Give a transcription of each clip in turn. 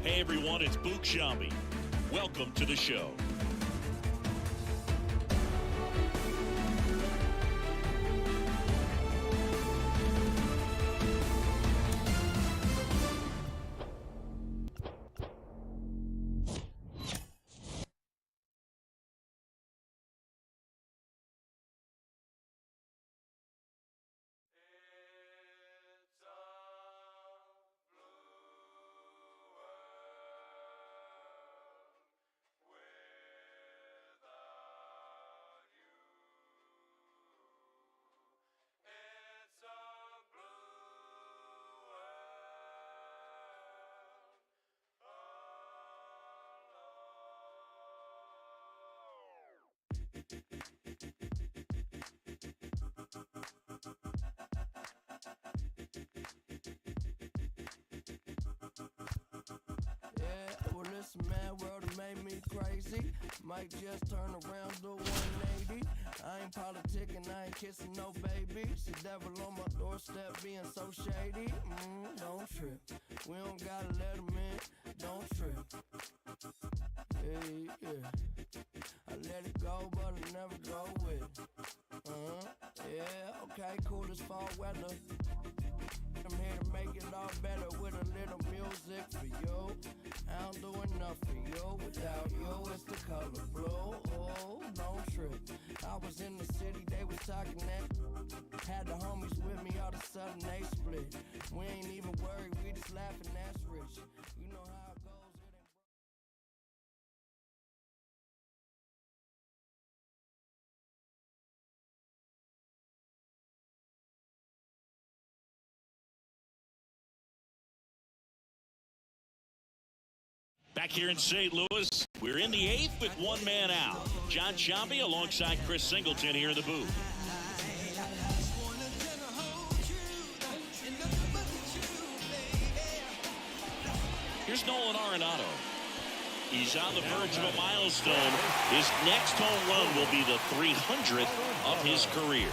Hey everyone, it's Book Shambi. Welcome to the show. Well, listen, man, world has made me crazy. Might just turn around, do 180. I ain't politicking, I ain't kissing no babies. The devil on my doorstep being so shady. Don't trip. We don't gotta let him in. Don't trip. Yeah. I let it go, but I never go with it. Yeah, okay, cool as fall weather. I'm here to make it all better with a little music for you. I don't do enough for you. Without you, it's the color blue. Oh, don't trip. I was in the city, they was talking that. Had the homies with me, all of a sudden they split. We ain't even worried, we just laughing, that's rich. You know how it goes, it ain't. Back here in St. Louis, we're in the eighth with one man out. John Shambi alongside Chris Singleton here in the booth. Here's Nolan Arenado. He's on the verge of a milestone. His next home run will be the 300th of his career.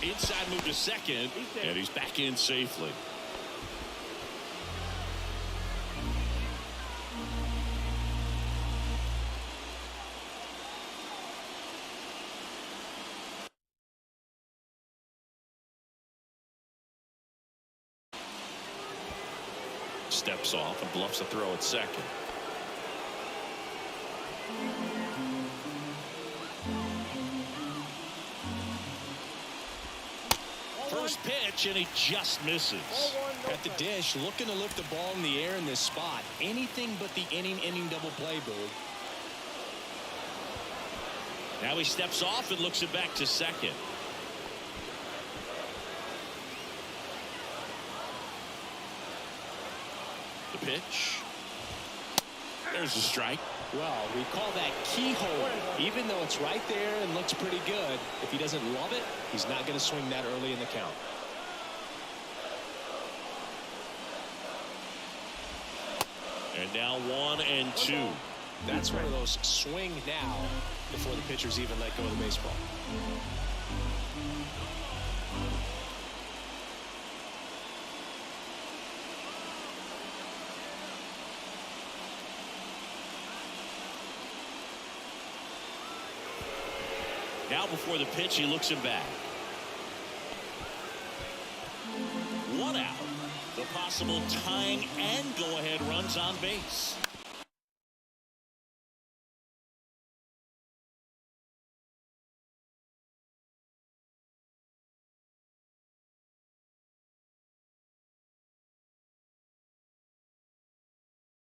Inside move to second, and he's back in safely. steps off and bluffs a throw at second. First pitch, and he just misses. At the dish, looking to lift the ball in the air in this spot. Anything but the inning double play, Boog. Now he steps off and looks it back to second. The pitch. There's a strike. Well, we call that keyhole. Even though it's right there and looks pretty good, if he doesn't love it, he's not going to swing that early in the count. And now 1-2. That's one of those swing now before the pitchers even let go of the baseball. Now before the pitch, he looks him back. 1 out. The possible tying and go-ahead runs on base.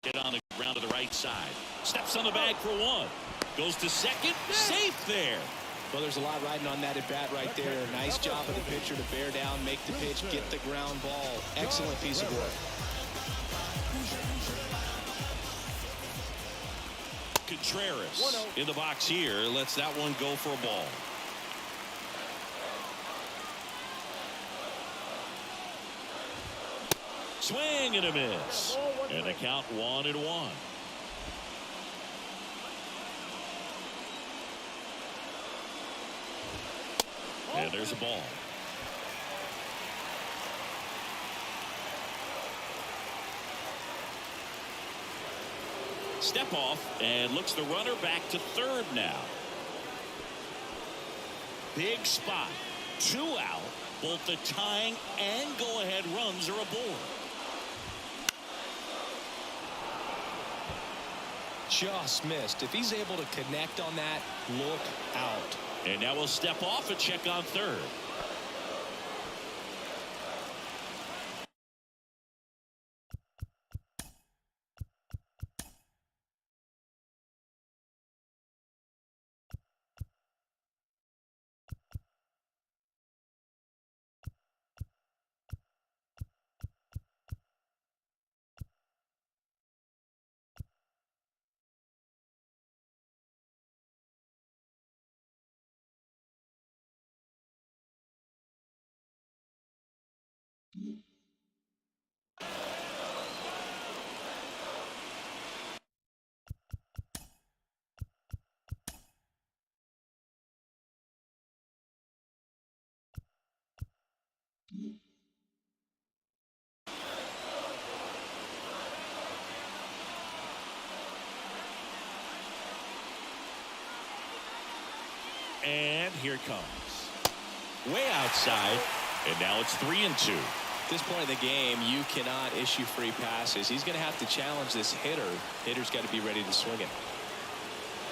Hit on the ground to the right side. Steps on the bag for 1. Goes to second. Safe there. Well, there's a lot riding on that at bat right there. Nice job of the pitcher to bear down, make the pitch, get the ground ball. Excellent piece of work. Contreras in the box here. Lets that one go for a ball. Swing and a miss. And the count 1-1. And there's a ball. Step off and looks the runner back to third now. Big spot. 2 out. Both the tying and go-ahead runs are aboard. Just missed. If he's able to connect on that, look out. And now we'll step off and check on third. And here it comes. Way outside. And now it's 3-2. At this point in the game, you cannot issue free passes. He's going to have to challenge this hitter. Hitter's got to be ready to swing it.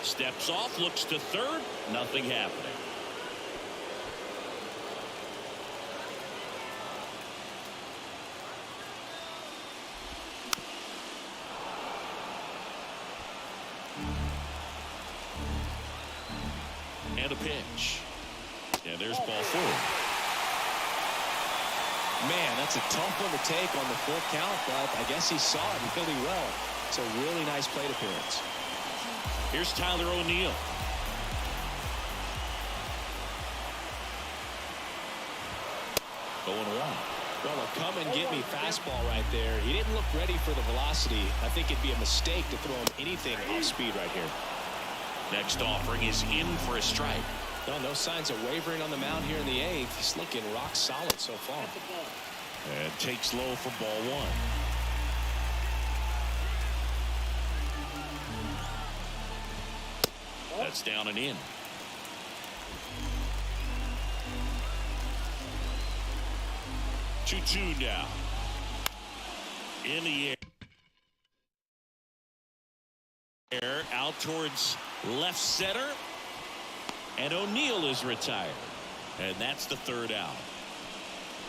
Steps off, looks to third. Nothing happening. And a pitch. And there's ball 4. Man, that's a tough one to take on the full count, but I guess he saw it really well. It's a really nice plate appearance. Here's Tyler O'Neill. Going 1. Well, a come and get me fastball right there. He didn't look ready for the velocity. I think it'd be a mistake to throw him anything off speed right here. Next offering is in for a strike. Well, no signs of wavering on the mound here in the 8th. He's looking rock solid so far. And takes low for ball 1. That's down and in. 2-2 now. In the air. Out towards left center. And O'Neill is retired. And that's the third out.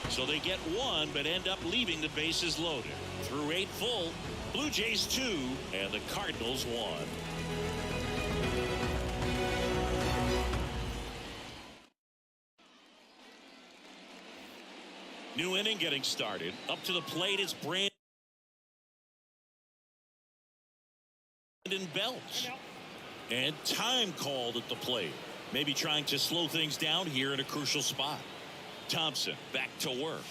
So they get one, but end up leaving the bases loaded. Through 8 full, Blue Jays 2, and the Cardinals 1. New inning getting started. Up to the plate is Brandon Belts. And time called at the plate. Maybe trying to slow things down here in a crucial spot. Thompson back to work.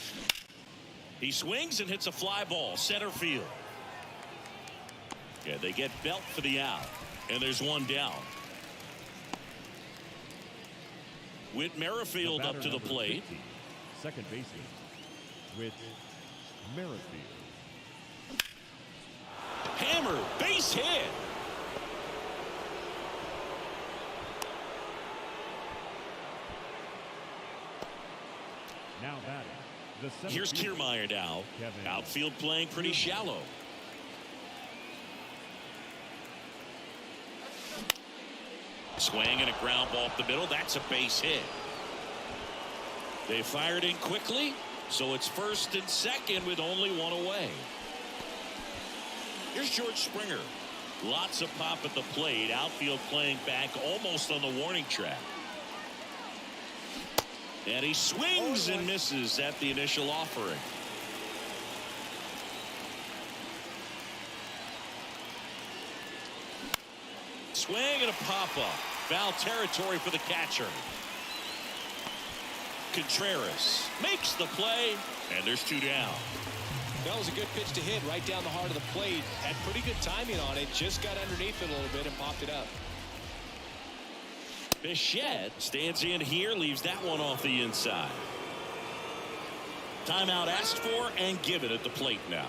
He swings and hits a fly ball center field. Yeah, they get Belt for the out. And there's one down. Whit Merrifield up to the plate. 50, second baseman. Whit Merrifield. Hammer, base hit. Now batting. The center Here's fielder, Kiermaier now. Kevin. Outfield playing pretty shallow. Swing and a ground ball up the middle. That's a base hit. They fired in quickly, so it's first and second with only one away. Here's George Springer. Lots of pop at the plate. Outfield playing back almost on the warning track. And he swings and misses at the initial offering. Swing and a pop-up. Foul territory for the catcher. Contreras makes the play, and there's 2 down. That was a good pitch to hit right down the heart of the plate. Had pretty good timing on it. Just got underneath it a little bit and popped it up. Bichette stands in here, leaves that one off the inside. Timeout asked for and given at the plate now.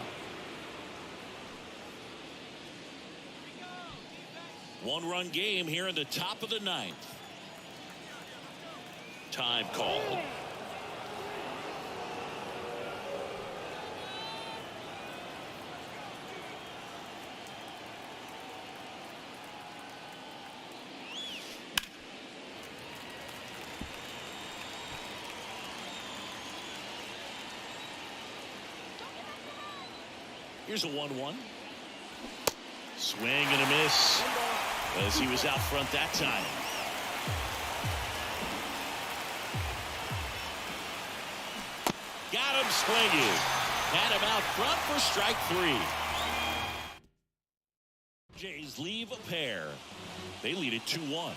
One-run game here in the top of the 9th. Time called. Here's a 1-1. Swing and a miss as he was out front that time. Got him swinging. Had him out front for strike 3. Jays leave a pair. They lead it 2-1.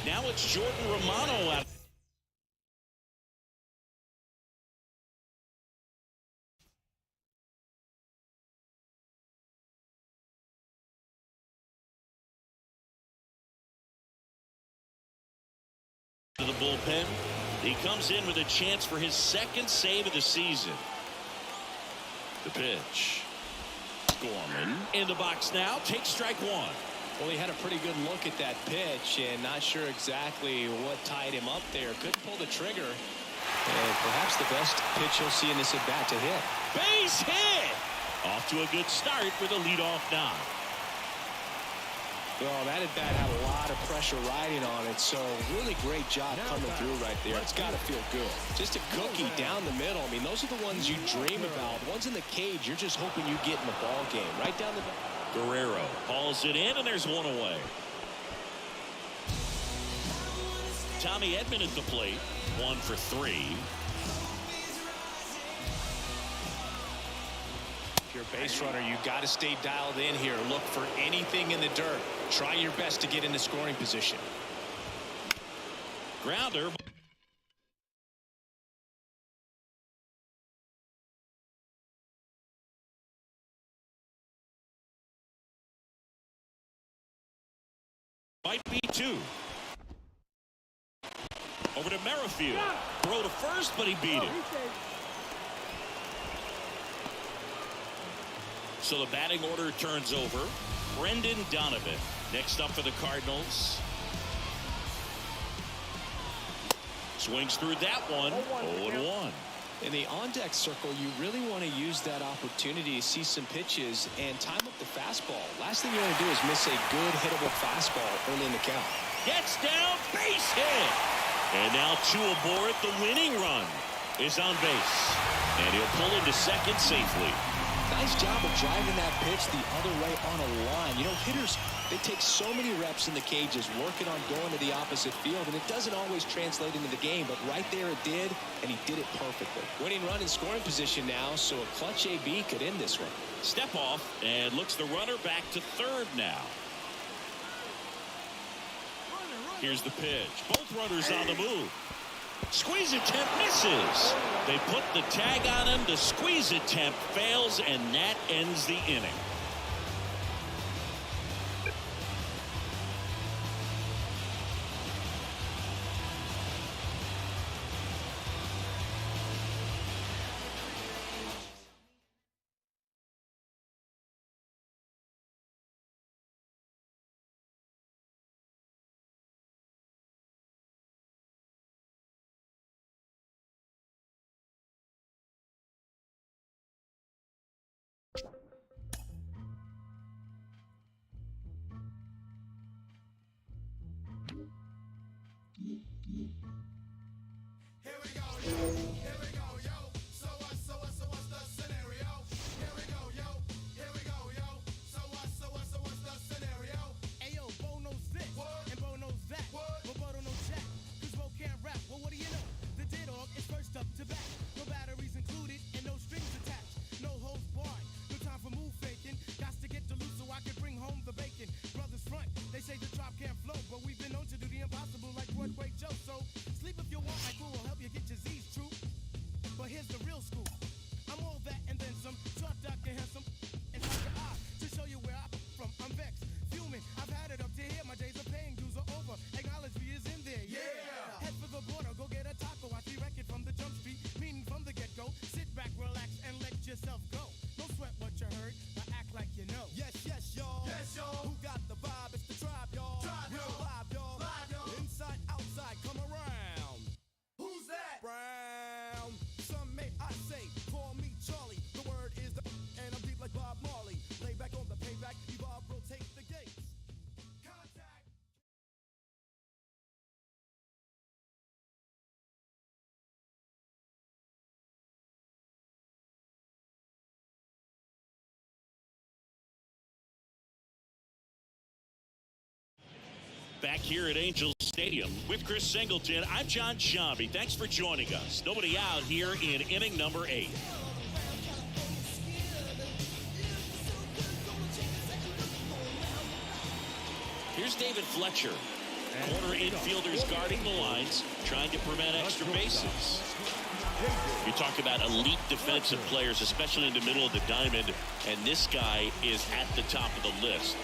Now it's Jordan Romano out. To the bullpen. He comes in with a chance for his second save of the season. The pitch. Gorman in the box now. Takes strike 1. Well, he had a pretty good look at that pitch and not sure exactly what tied him up there. Couldn't pull the trigger. And perhaps the best pitch you'll see in this at bat to hit. Base hit. Off to a good start with a leadoff knock. Well, that at bat had a lot of pressure riding on it, so really great job coming through right there. It's got to feel good. Just a cookie down the middle. I mean, those are the ones you dream about. Ones in the cage, you're just hoping you get in the ball game. Right down the middle. Guerrero hauls it in, and there's one away. Tommy Edman at the plate, 1 for 3. If you're a base runner, you got to stay dialed in here. Look for anything in the dirt. Try your best to get into scoring position. Grounder. Might be 2. Over to Merrifield. Throw to first, but he beat it. So the batting order turns over. Brendan Donovan next up for the Cardinals. Swings through that one. 0-1. In the on-deck circle, you really want to use that opportunity to see some pitches and time up the fastball. Last thing you want to do is miss a good hittable fastball early in the count. Gets down, base hit. And now two aboard. The winning run is on base. And he'll pull into second safely. Nice job of driving that pitch the other way on a line. You know, hitters, they take so many reps in the cages working on going to the opposite field, and it doesn't always translate into the game, but right there it did, and he did it perfectly. Winning run in scoring position now, so a clutch AB could end this one. Step off and looks the runner back to third now. Here's the pitch. Both runners on the move. Squeeze attempt misses. They put the tag on him. The squeeze attempt fails, and that ends the inning. Back here at Angels Stadium with Chris Singleton, I'm John Shambi. Thanks for joining us. Nobody out here in inning number 8. Here's David Fletcher. Corner infielders guarding the lines, trying to prevent extra bases. You talk about elite defensive players, especially in the middle of the diamond, and this guy is at the top of the list.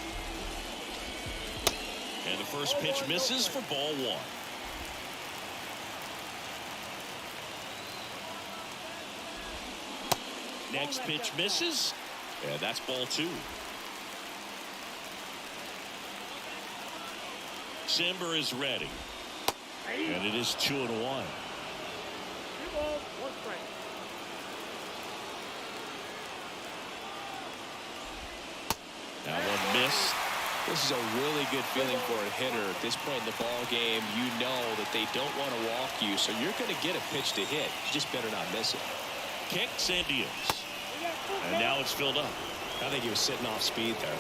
And the first pitch misses for ball 1. Next pitch misses, and that's ball 2. Simber is ready, and it is 2-1. 2 balls, 1 strike. That one missed. This is a really good feeling for a hitter. At this point in the ball game, you know that they don't want to walk you, so you're going to get a pitch to hit. You just better not miss it. Kicks and deals. And now it's filled up. I think he was sitting off speed there.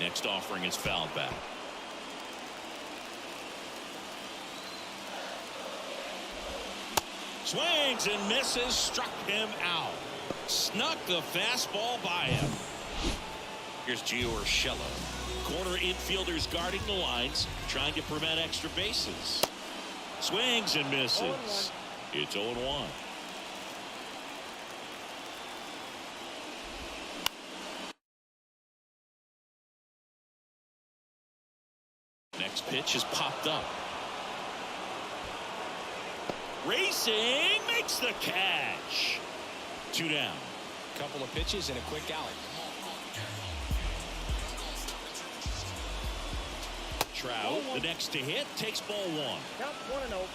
Next offering is fouled back. Swings and misses, struck him out. Snuck the fastball by him. Here's Gio Urshela. Corner infielders guarding the lines, trying to prevent extra bases. Swings and misses. It's 0-1. Next pitch is popped up. Racing, makes the catch. 2 down. Couple of pitches and a quick out. Trout, the next to hit, takes ball 1. Count 1-0.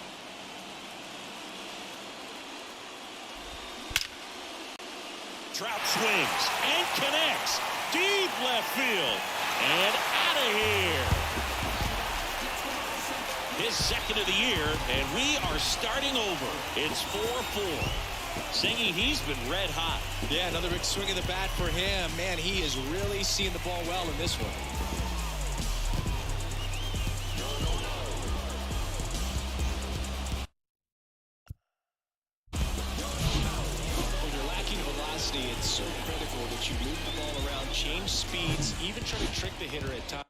Trout swings and connects. Deep left field. And out of here. His second of the year, and we are starting over. It's 4-4. Zingy, he's been red hot. Yeah, another big swing of the bat for him. Man, he is really seeing the ball well in this one. When you're lacking velocity, it's so critical that you move the ball around, change speeds, even try to trick the hitter at times.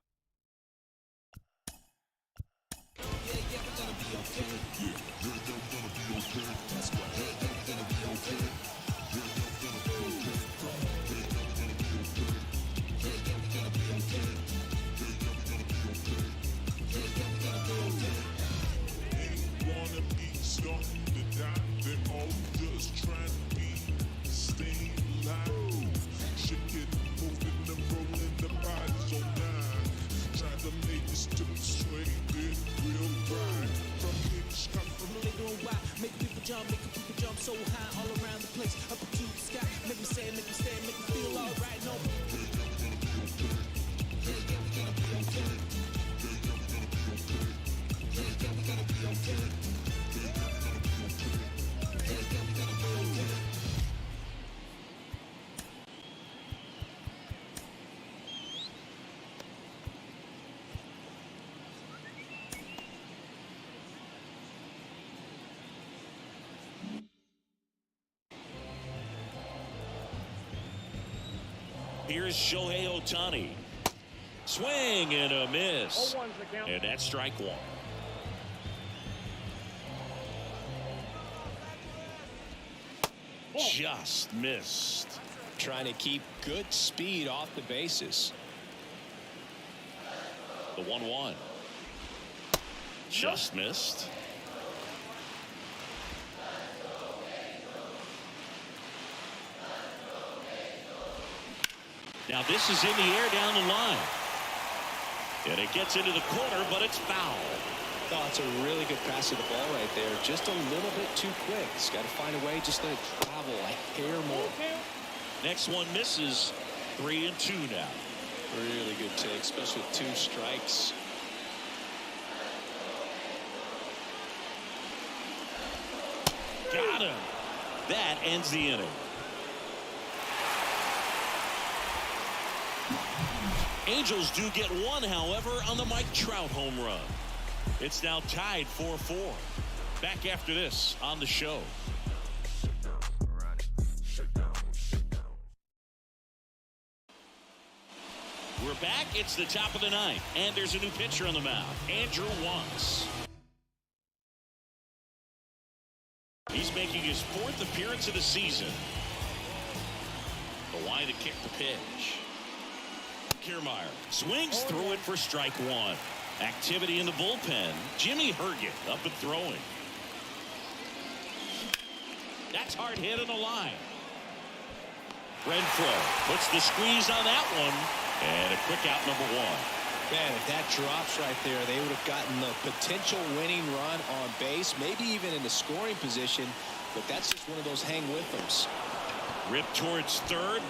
Jump so high all around the place, up to the sky. Make me say, make me stand, make me feel all right. No. Here's Shohei Ohtani. Swing and a miss. 0-1's the count. And that's strike 1. Just missed. Trying to keep good speed off the bases. The 1-1. Just missed. Now this is in the air down the line. And it gets into the corner, but it's foul. Oh, it's a really good pass of the ball right there. Just a little bit too quick. He's got to find a way, just let it travel a hair more. Next one misses. 3-2 now. Really good take, especially with 2 strikes. Got him. That ends the inning. Angels do get one, however, on the Mike Trout home run. It's now tied 4-4. Back after this on the show. We're back. It's the top of the 9th, and there's a new pitcher on the mound, Andrew Wantz. He's making his 4th appearance of the season. The line to kick the pitch. Kiermaier swings through it for strike 1. Activity in the bullpen. Jimmy Herget up and throwing. That's hard hit on the line. Renfroe puts the squeeze on that one. And a quick out, number 1. Man, if that drops right there, they would have gotten the potential winning run on base, maybe even in the scoring position. But that's just one of those hang with thems. Rip towards third.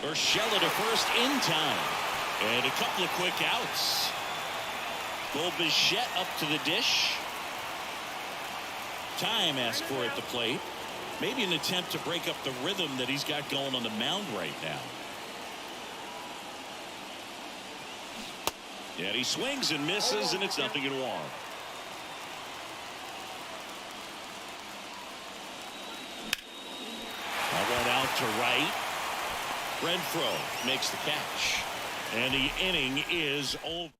Urshela to first in time. And a couple of quick outs. Bo Bichette up to the dish. Time asked for at the plate. Maybe an attempt to break up the rhythm that he's got going on the mound right now. And he swings and misses, and it's 0-1. One out to right. Renfroe makes the catch. And the inning is over.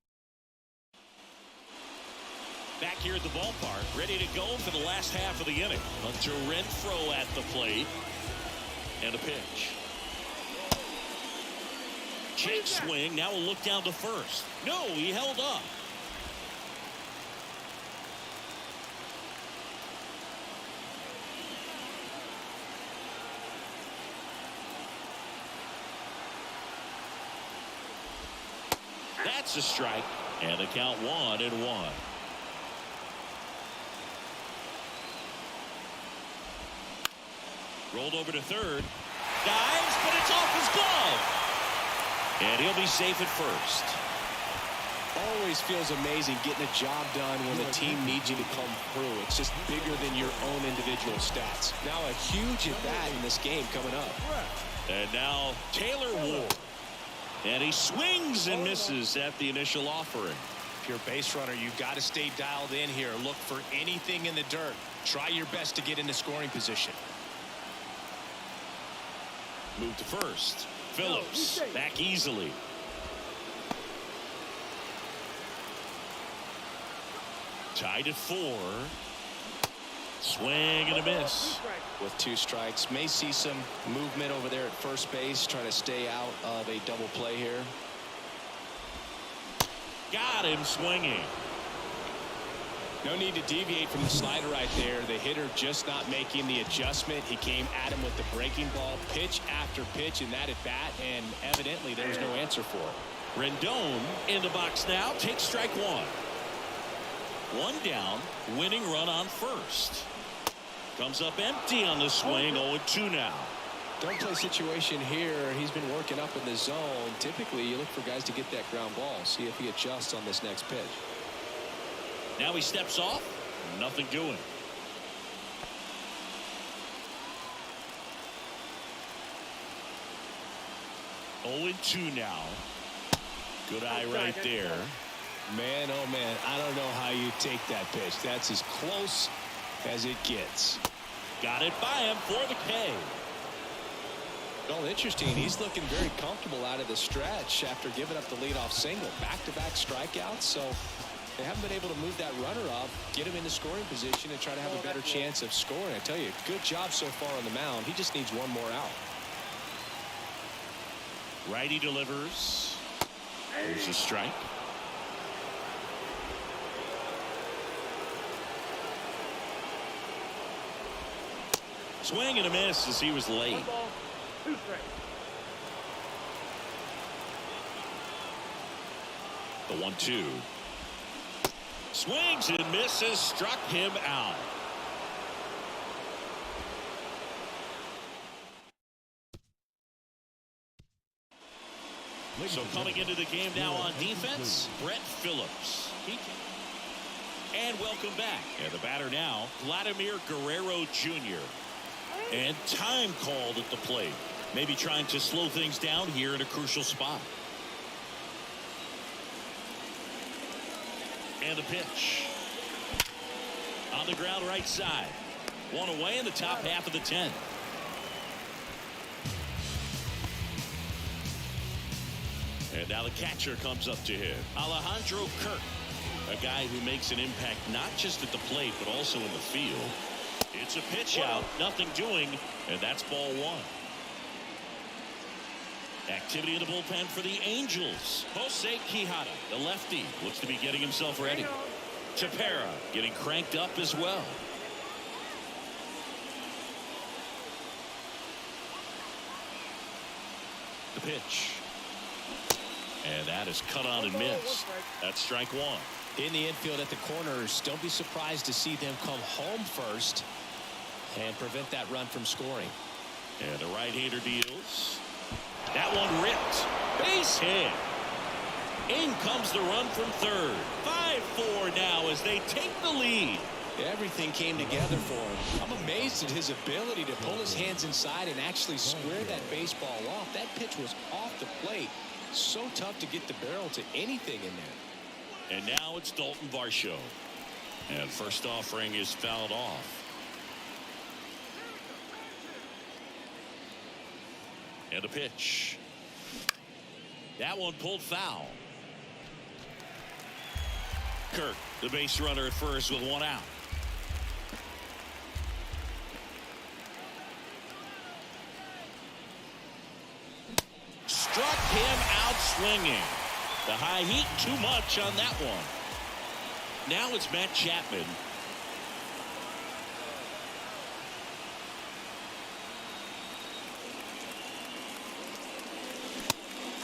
Back here at the ballpark, ready to go for the last half of the inning. Hunter Renfroe at the plate. And a pitch. Check swing. Now we'll look down to first. No, he held up. That's a strike. And the count 1-1. Rolled over to third. Dives, but it's off his glove. And he'll be safe at first. Always feels amazing getting a job done when the team needs you to come through. It's just bigger than your own individual stats. Now a huge at bat in this game coming up. And now Taylor Ward. And he swings and misses at the initial offering. If you're a base runner, you've got to stay dialed in here. Look for anything in the dirt. Try your best to get into scoring position. Move to first. Phillips back easily. Tied at 4. Swing and a miss. With 2 strikes, may see some movement over there at first base, trying to stay out of a double play here. Got him swinging. No need to deviate from the slider right there. The hitter just not making the adjustment. He came at him with the breaking ball, pitch after pitch in that at bat, and evidently there was no answer for it. Rendon in the box now. Takes strike 1. 1 down. Winning run on first. Comes up empty on the swing. 0-2 now. Don't play situation here. He's been working up in the zone. Typically, you look for guys to get that ground ball. See if he adjusts on this next pitch. Now he steps off. Nothing doing. Oh, 2 now. Good eye right there. Man, oh man, I don't know how you take that pitch. That's as close as it gets. Got it by him for the K. Well, interesting. He's looking very comfortable out of the stretch after giving up the leadoff single. Back-to-back strikeouts, so they haven't been able to move that runner up, get him into scoring position, and try to have a better chance of scoring. I tell you, good job so far on the mound. He just needs one more out. Righty delivers. There's a strike. Swing and a miss as he was late. 1 ball, 2 strikes. The 1-2. Swings and misses. Struck him out. So coming into the game now on defense, Brett Phillips. And welcome back. And the batter now, Vladimir Guerrero Jr. And time called at the plate. Maybe trying to slow things down here in a crucial spot. And the pitch. On the ground right side. 1 away in the top half of the 10th. And now the catcher comes up to him. Alejandro Kirk. A guy who makes an impact not just at the plate but also in the field. It's a pitch out, nothing doing, and that's ball 1. Activity in the bullpen for the Angels. Jose Quijada, the lefty, looks to be getting himself ready. Chapera getting cranked up as well. The pitch. And that is cut on and missed. That's strike 1. In the infield at the corners, don't be surprised to see them come home first and prevent that run from scoring. And the right-hander deals. That one ripped. Base hit. In comes the run from third. 5-4 now as they take the lead. Everything came together for him. I'm amazed at his ability to pull his hands inside and actually square that baseball off. That pitch was off the plate. So tough to get the barrel to anything in there. And now it's Dalton Varsho. And first offering is fouled off. And a pitch. That one pulled foul. Kirk, the base runner at first with 1 out. Struck him out swinging. The high heat too much on that one. Now it's Matt Chapman.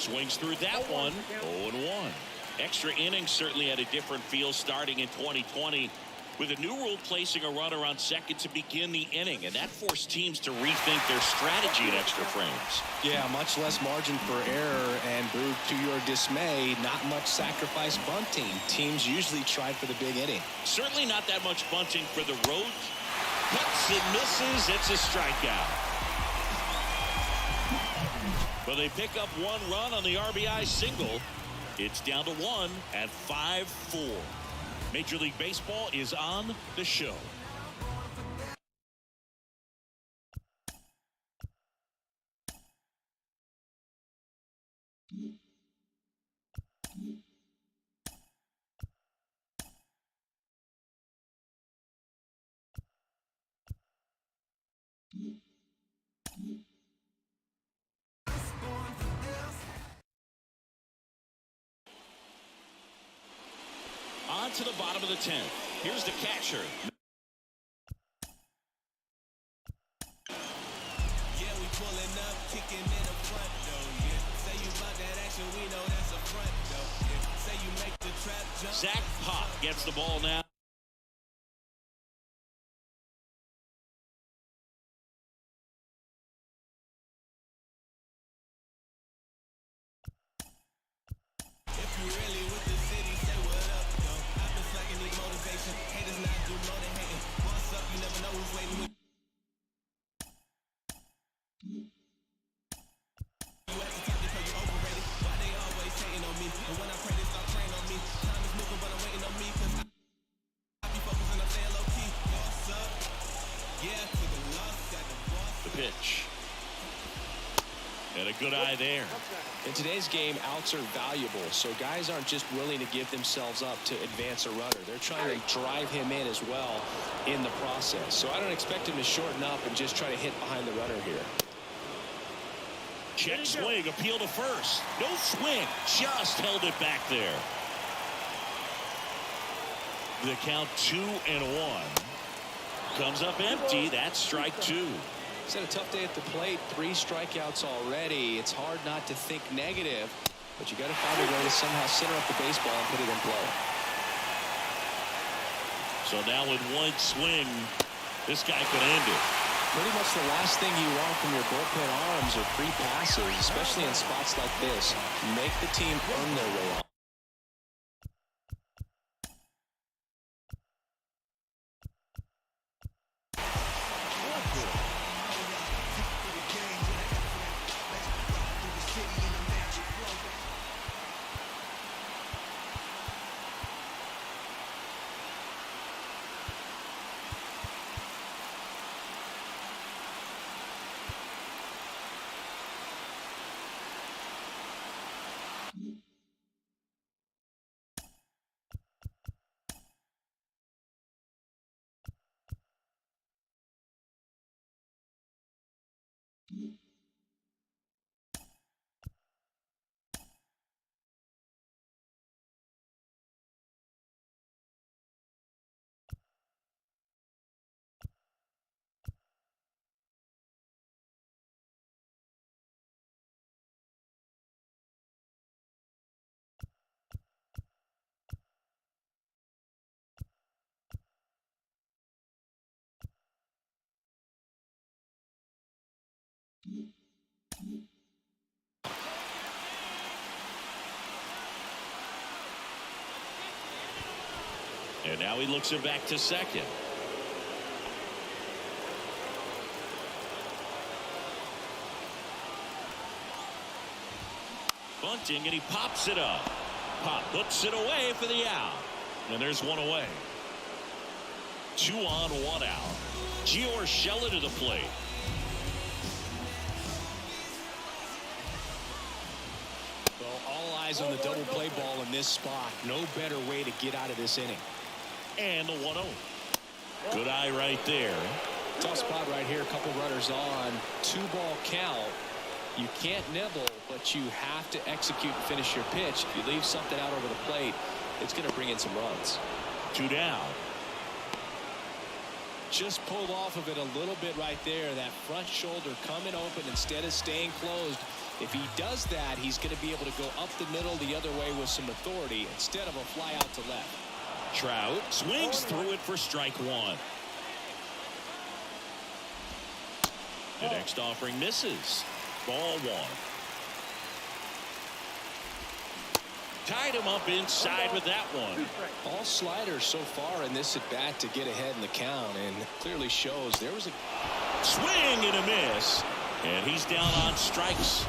Swings through that one. 0-1. Extra innings certainly had a different feel starting in 2020 with a new rule placing a runner on second to begin the inning, and that forced teams to rethink their strategy in extra frames. Yeah, much less margin for error, and Boog, to your dismay, not much sacrifice bunting. Teams usually try for the big inning. Certainly not that much bunting for the road. Cuts and misses. It's a strikeout. But they pick up one run on the RBI single. It's down to 1 at 5-4. Major League Baseball is on the show. On to the bottom of the 10th. Here's the catcher. Yeah, we pulling up, kicking in the front door. Yeah, say you about that action, we know that's a front door. Yeah, say you make the trap jump. Zach Pop gets the ball now. If you really with the city, say what up, though. I've been slacking, need motivation. Haters not do more than hating. Boss up, you never know who's waiting with. You at the top because you overrated. Why they always hating on me? And when I pray, they start praying on me. Time is moving, but I'm waiting on me. Cause I be focusing on staying low key. Boss up. Yeah, to the loss, got the boss. The pitch. And a good eye there. In today's game, outs are valuable, so guys aren't just willing to give themselves up to advance a runner. They're trying to drive him in as well in the process. So I don't expect him to shorten up and just try to hit behind the runner here. Check swing, appeal to first. No swing, just held it back there. The count 2-1. Comes up empty. That's strike 2. He's had a tough day at the plate. 3 strikeouts already. It's hard not to think negative, but you got to find a way to somehow center up the baseball and put it in play. So now with one swing, this guy could end it. Pretty much the last thing you want from your bullpen arms are free passes, especially in spots like this. Make the team earn their way out. And now he looks it back to second. Bunting, and he pops it up. Pop puts it away for the out. And there's one away. 2 on, 1 out. Gio Urshela to the plate. Well, all eyes on the double play ball in this spot. No better way to get out of this inning. And the 1-0. Good eye right there. Tough spot right here. A couple runners on. 2-ball count. You can't nibble, but you have to execute and finish your pitch. If you leave something out over the plate, it's going to bring in some runs. 2 down. Just pulled off of it a little bit right there. That front shoulder coming open instead of staying closed. If he does that, he's going to be able to go up the middle the other way with some authority instead of a fly out to left. Trout swings through it for strike one. The next offering misses. Ball one. Tied him up inside with that one. All sliders so far in this at bat to get ahead in the count, and clearly shows there was a swing and a miss, and he's down on strikes.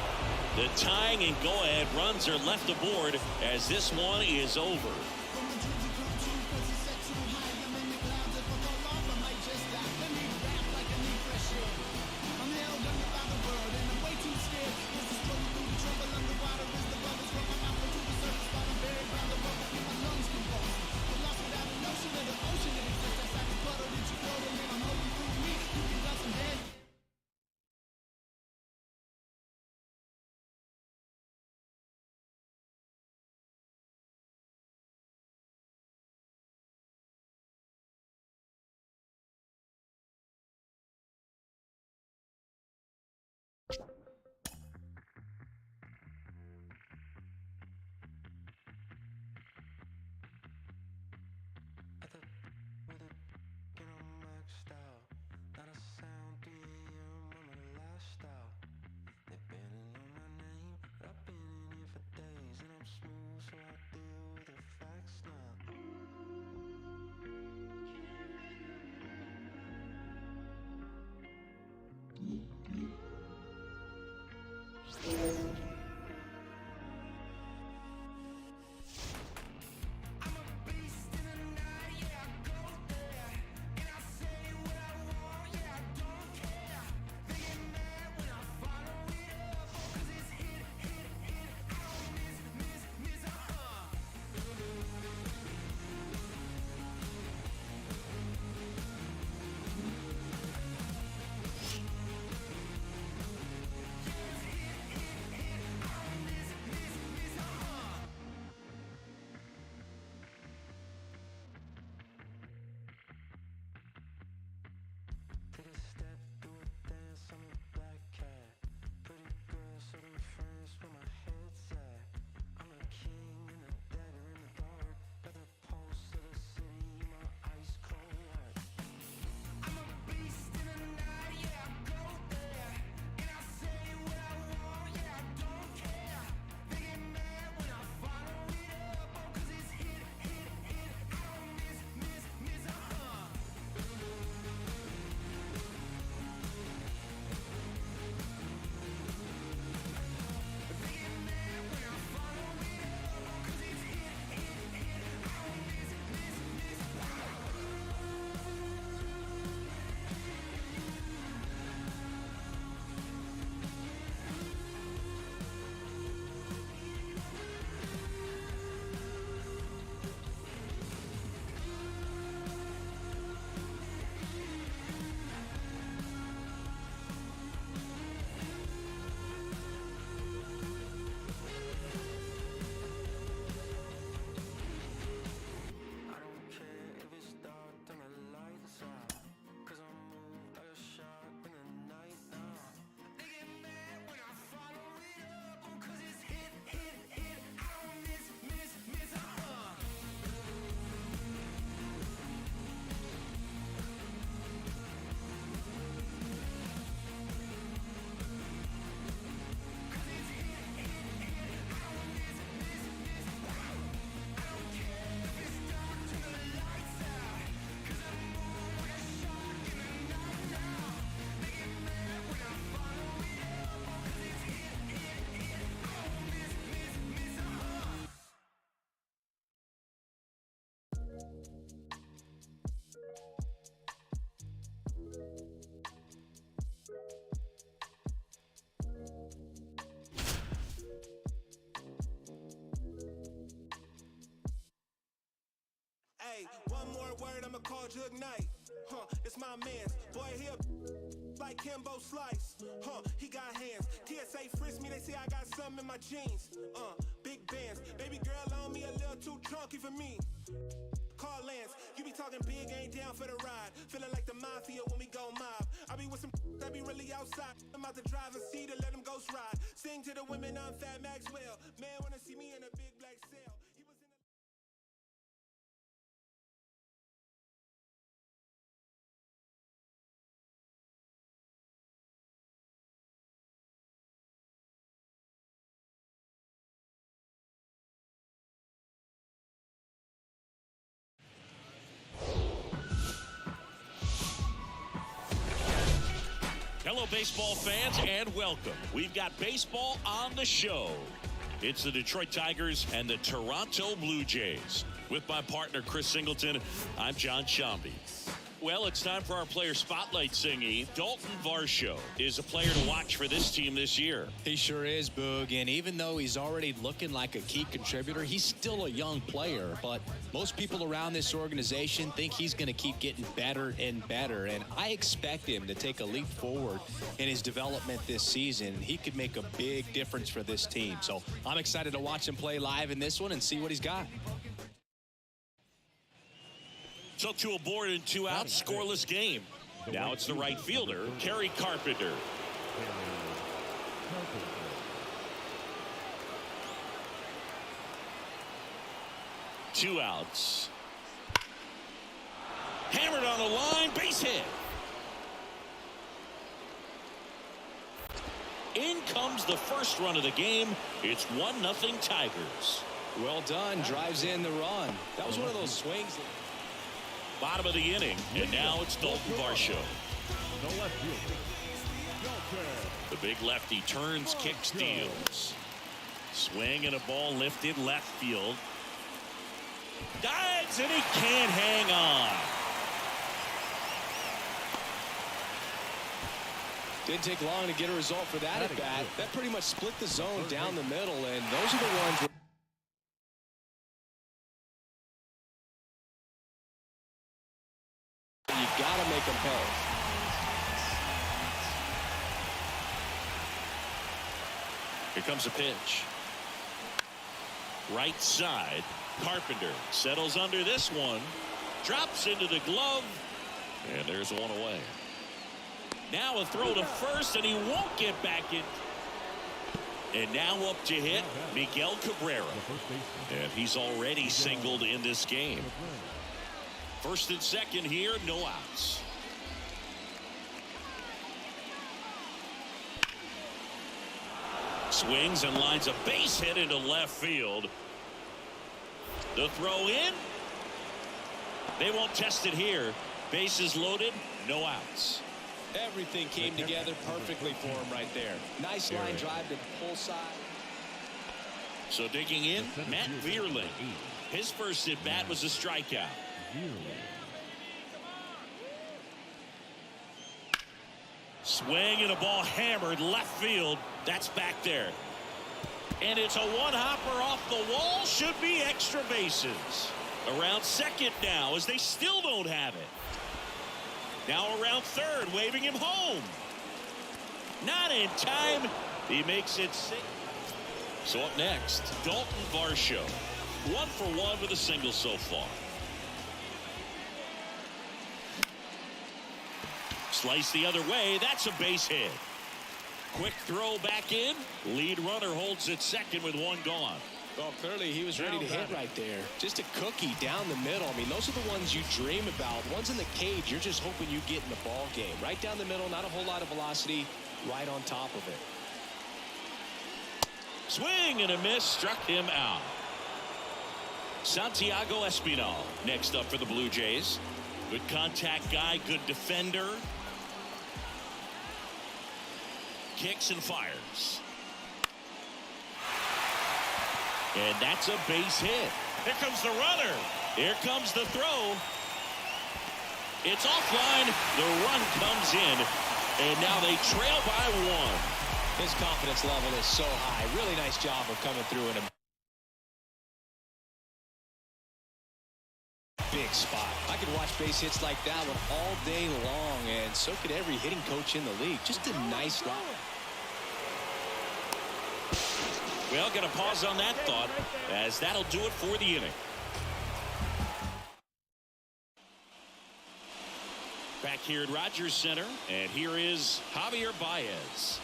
The tying and go-ahead runs are left aboard as this one is over. Hey, one more word, I'ma call Jug Knight. It's my man's. Boy, he like Kimbo Slice. He got hands. TSA frisk me, they say I got something in my jeans. Big bands. Baby girl on me a little too chunky for me. Call Lance, you be talking big, ain't down for the ride. Feeling like the mafia when we go mob. I be with some that be really outside. I'm out the driver's seat to let them ghost ride. Sing to the women, I'm Fat Maxwell. Man wanna see me in a big black cell. He was in Hello, baseball fans, and welcome. We've got baseball on the show. It's the Detroit Tigers and the Toronto Blue Jays. With my partner, Chris Singleton, I'm John Shambi. Well, it's time for our player spotlight singing. Dalton Varsho is a player to watch for this team this year. He sure is, Boog, and even though he's already looking like a key contributor, he's still a young player. But most people around this organization think he's going to keep getting better and better, and I expect him to take a leap forward in his development this season. He could make a big difference for this team, so I'm excited to watch him play live in this one and see what he's got. So 2 aboard and 2 out, scoreless game. Now it's the right fielder, Kerry Carpenter. 2 outs. Hammered on the line, base hit. In comes the first run of the game. It's 1-0 Tigers. Well done, drives in the run. That was one of those swings. Bottom of the inning, and now it's Dalton Varsho. The left fielder, Dalton. The big lefty turns, kicks, deals. Swing and a ball lifted left field. Dives, and he can't hang on. Didn't take long to get a result for that at bat. That pretty much split the zone down the middle, and those are the ones where you gotta make them pay. Here comes a pitch. Right side. Carpenter settles under this one. Drops into the glove. And there's one away. Now a throw to first, and he won't get back in. And now up to hit Miguel Cabrera. And he's already singled in this game. First and second here, no outs. Swings and lines a base hit into left field. The throw in. They won't test it here. Bases loaded, no outs. Everything came together perfectly for him right there. Nice line drive to the pull side. So digging in, Matt Vierling. His first at bat was a strikeout. Swing and a ball hammered left field. That's back there. And it's a one-hopper off the wall. Should be extra bases. Around second now as they still don't have it. Now around third, waving him home. Not in time. He makes it 6. So up next, Dalton Varsho. 1 for 1 with a single so far. Slice the other way. That's a base hit. Quick throw back in. Lead runner holds at second with 1 gone. Well, clearly he was ready to hit right there. Just a cookie down the middle. I mean, those are the ones you dream about. Ones in the cage, you're just hoping you get in the ball game. Right down the middle, not a whole lot of velocity, right on top of it. Swing and a miss, struck him out. Santiago Espinal next up for the Blue Jays. Good contact guy, good defender. Kicks and fires. And that's a base hit. Here comes the runner. Here comes the throw. It's offline. The run comes in. And now they trail by 1. His confidence level is so high. Really nice job of coming through in a big spot. I could watch base hits like that one all day long, and so could every hitting coach in the league. Just a nice line. Well, going to pause on that thought, as that'll do it for the inning. Back here at Rogers Center, and here is Javier Baez.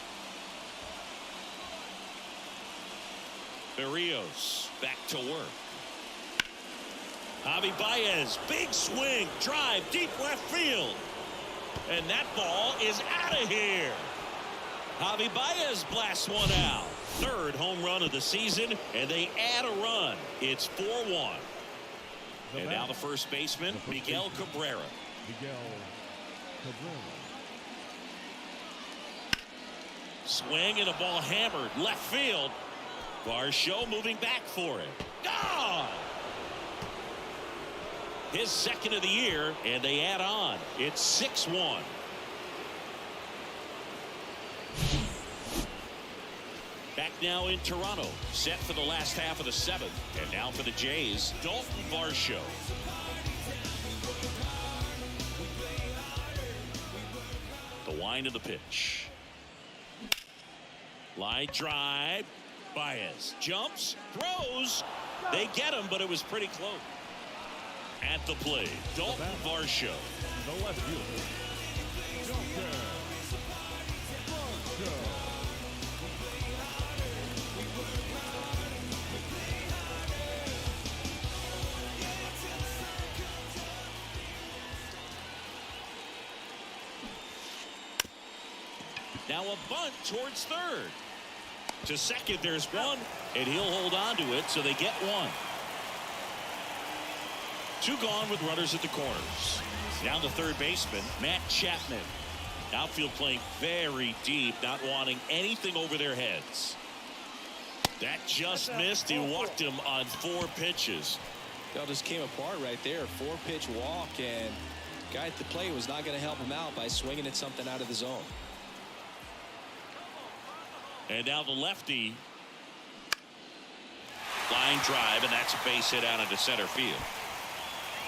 Berrios back to work. Javi Baez, big swing, drive, deep left field. And that ball is out of here. Javi Baez blasts one out. Third home run of the season, and they add a run. It's 4-1. And now the first baseman, Miguel Cabrera. Miguel Cabrera. Swing and a ball hammered left field. Varsho moving back for it. Gone! His second of the year, and they add on. It's 6-1. Back now in Toronto, set for the last half of the seventh. And now for the Jays, Dalton Varsho. The wind of the pitch. Line drive. Baez jumps, throws. They get him, but it was pretty close. At the plate, Dalton Varsho. The left fielder, Dalton Varsho. Now a bunt towards third. To second, there's one, and he'll hold on to it, so they get one. Two gone with runners at the corners. Now the third baseman, Matt Chapman. Outfield playing very deep, not wanting anything over their heads. That just missed. He walked him on 4 pitches. It just came apart right there. 4-pitch walk, and guy at the plate was not going to help him out by swinging at something out of the zone. And now the lefty. Line drive, and that's a base hit out into center field.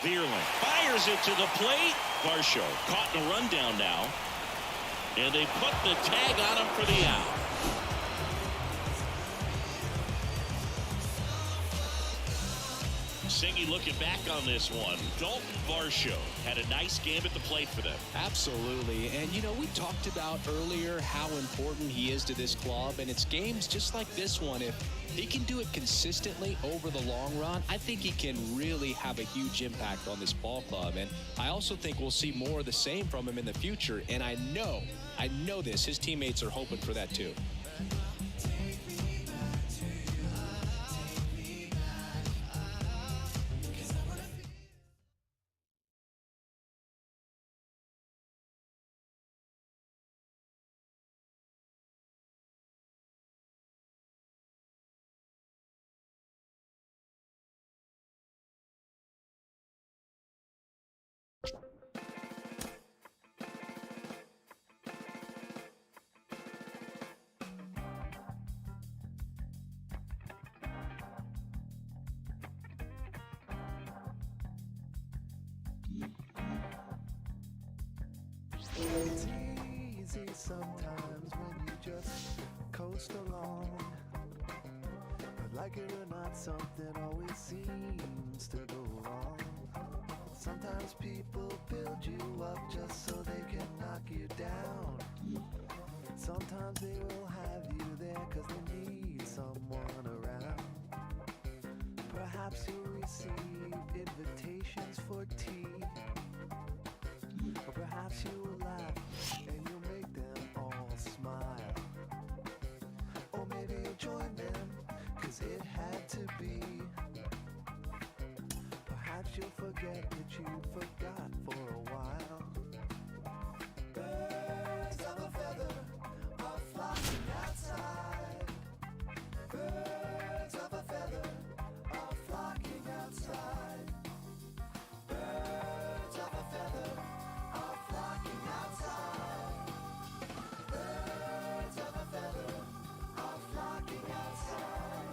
Vierling fires it to the plate. Varsho caught in a rundown now. And they put the tag on him for the out. Singy looking back on this one. Dalton Varsho had a nice game at the plate for them. Absolutely. And, you know, we talked about earlier how important he is to this club. And it's games just like this one. If he can do it consistently over the long run, I think he can really have a huge impact on this ball club. And I also think we'll see more of the same from him in the future. And I know this. His teammates are hoping for that, too. It's easy sometimes when you just coast along, but like it or not, something always seems to go wrong. Sometimes people build you up just so they can knock you down. Sometimes they will have you there cause they need someone around. Perhaps you'll receive invitations for tea, or perhaps you will laugh and you'll make them all smile. Or maybe you'll join them, cause it had to be. Perhaps you'll forget that you forgot for a while. Birds of a feather are flocking outside. Birds of a feather are flocking outside. Birds of a feather are flocking outside. Birds of a feather are flocking outside.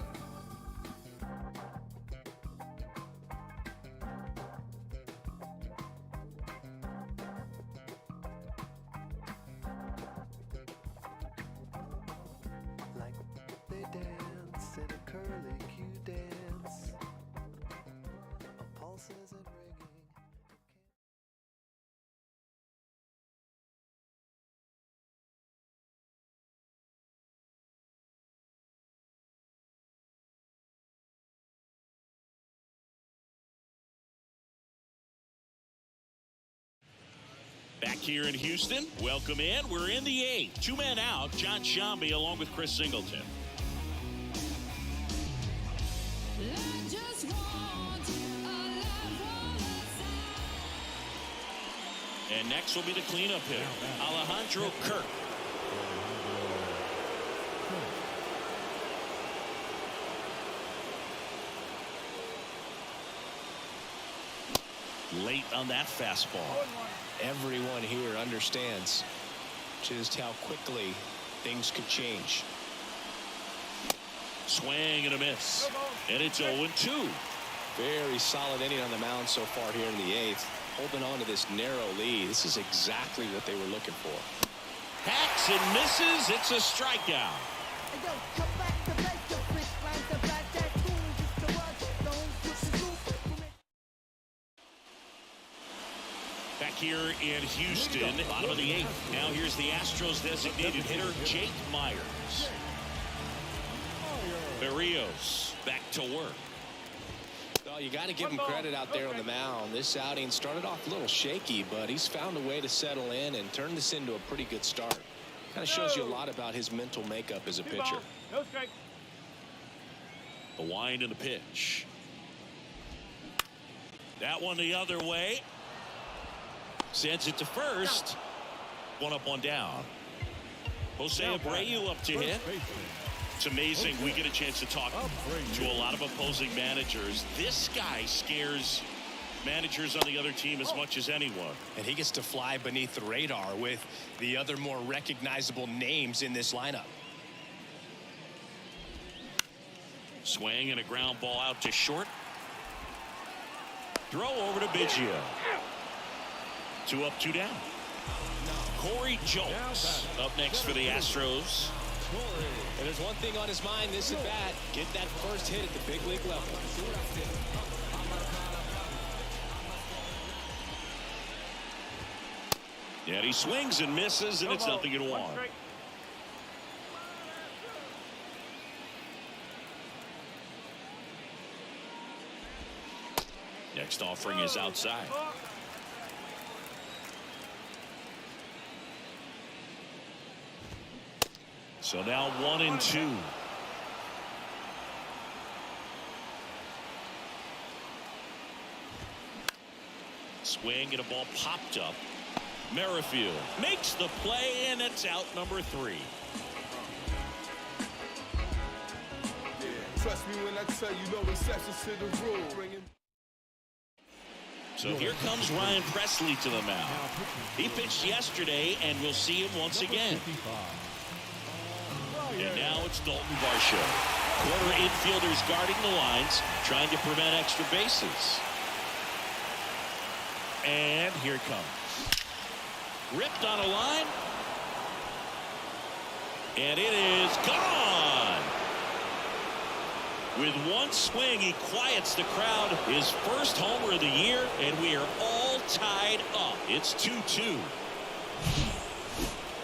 here in Houston. Welcome in. We're in the eighth. 2 men out. John Shambi along with Chris Singleton. And next will be the cleanup hitter, Alejandro Kirk. Late on that fastball. Everyone here understands just how quickly things could change. Swing and a miss. And it's 0-2. Very solid inning on the mound so far here in the eighth. Holding on to this narrow lead. This is exactly what they were looking for. Hacks and misses. It's a strikeout. Back here in Houston, bottom of the eighth. Now here's the Astros designated hitter, Jake Myers. Berrios back to work. Well, you got to give him credit out there on the mound. This outing started off a little shaky, but he's found a way to settle in and turn this into a pretty good start. Kind of shows you a lot about his mental makeup as a pitcher. No strike. The wind and the pitch. That one the other way. Sends it to first. 1 up, 1 down. Jose Abreu up to hit. It's amazing. We get a chance to talk to a lot of opposing managers. This guy scares managers on the other team as much as anyone. And he gets to fly beneath the radar with the other more recognizable names in this lineup. Swing and a ground ball out to short. Throw over to Biggio. 2 up, 2 down. Corey Jones up next for the Astros. And there's one thing on his mind this at bat. Get that first hit at the big league level. And he swings and misses, and it's 0-1. Next offering is outside. So now 1-2. Swing and a ball popped up. Merrifield makes the play, and it's out number 3. Trust me when I tell you, no exceptions to the rule. So here comes Ryan Presley to the mound. He pitched yesterday, and we'll see him once again. And now it's Dalton Varsho. Corner infielders guarding the lines, trying to prevent extra bases. And here it comes. Ripped on a line. And it is gone. With one swing, he quiets the crowd. His first homer of the year, and we are all tied up. It's 2-2.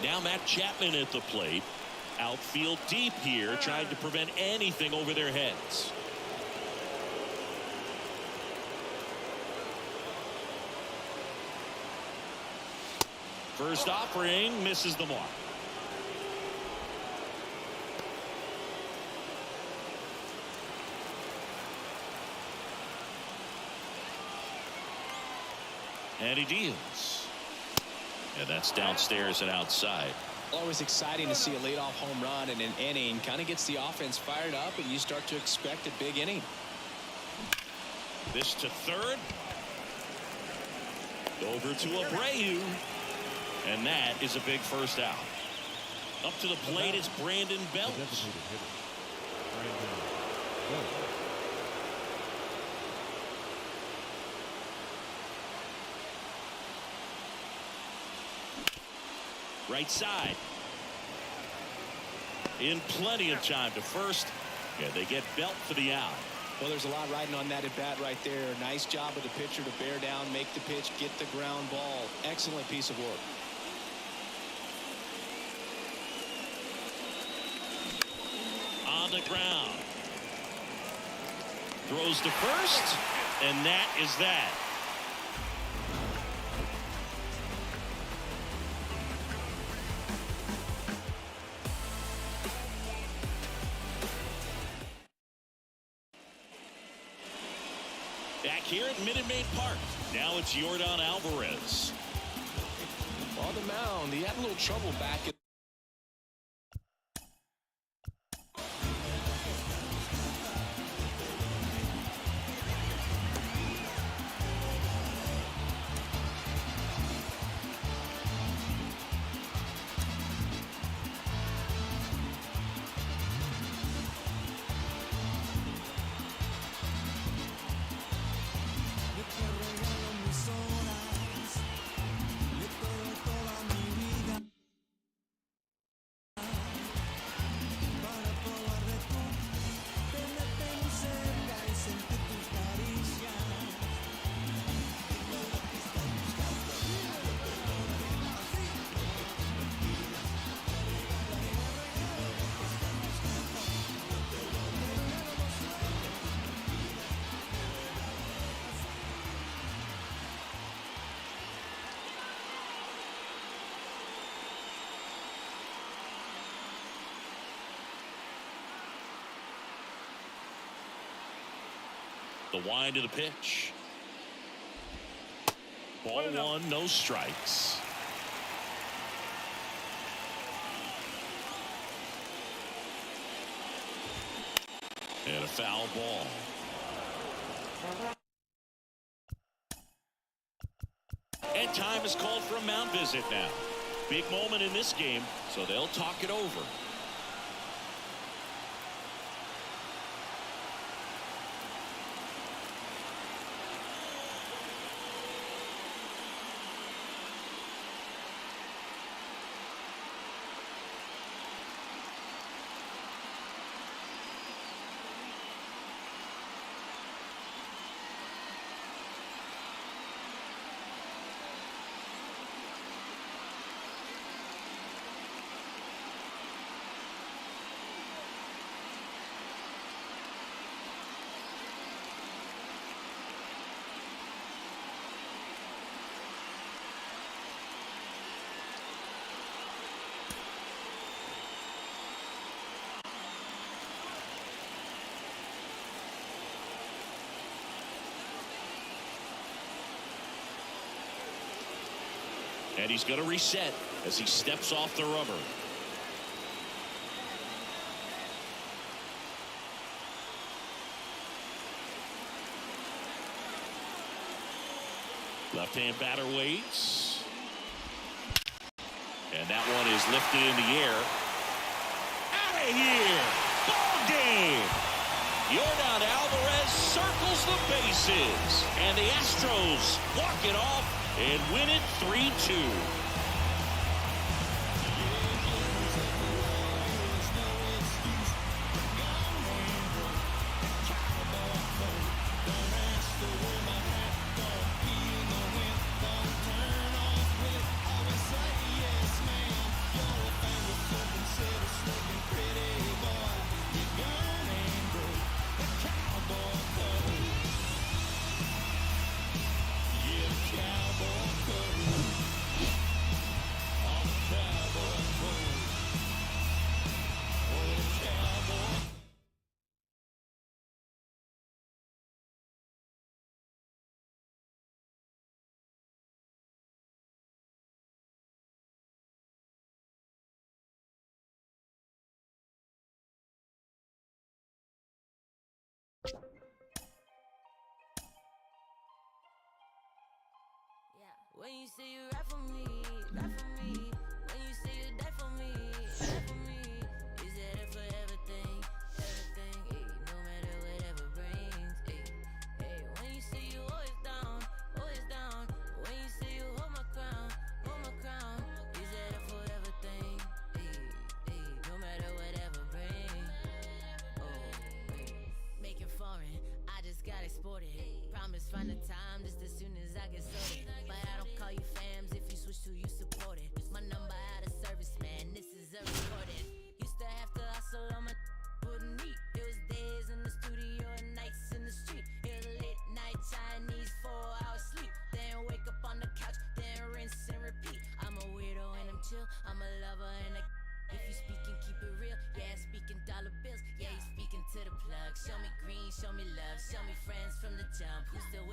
Now Matt Chapman at the plate. Outfield deep here, trying to prevent anything over their heads. First offering misses the mark. And he deals. And that's downstairs and outside. Always exciting to see a leadoff home run in an inning. Kind of gets the offense fired up, and you start to expect a big inning. This to third. Over to Abreu. And that is a big first out. Up to the plate is Brandon Belt. Right side. In plenty of time to first. Yeah, they get Belt for the out. Well, there's a lot riding on that at bat right there. Nice job of the pitcher to bear down, make the pitch, get the ground ball. Excellent piece of work. On the ground. Throws to first, and that is that. Back here at Minute Maid Park. Now it's Yordan Alvarez. On the mound, he had a little trouble back at the wind of the pitch. Ball one, no strikes. And a foul ball. And time is called for a mound visit now. Big moment in this game, so they'll talk it over. And he's going to reset as he steps off the rubber. Left-hand batter waits. And that one is lifted in the air. Out of here! Ball game! Yordan Alvarez circles the bases. And the Astros walk it off and win it 3-2. When you say you rap for me, rap for me. When you say you die for me, die for me. Is that a forever thing, everything, ayy, no matter whatever brings, ayy, ayy. When you say you always down, always down. When you say you hold my crown, is that a forever thing, ayy, ayy, no matter whatever brings. Oh, ayy. Make it foreign, I just got exported. Promise find the time just as soon as I get sorted. But I don't call you fams if you switch to you support it. My number out of service, man, this is a recording. Used to have to hustle on my wouldn't eat. It was days in the studio and nights in the street. It was late night Chinese 4-hour sleep. Then wake up on the couch, then rinse and repeat. I'm a weirdo and I'm chill, I'm a lover and a if you speaking, keep it real. Yeah, speaking dollar bills. Yeah, you speaking to the plug. Show me green, show me love. Show me friends from the jump. Who still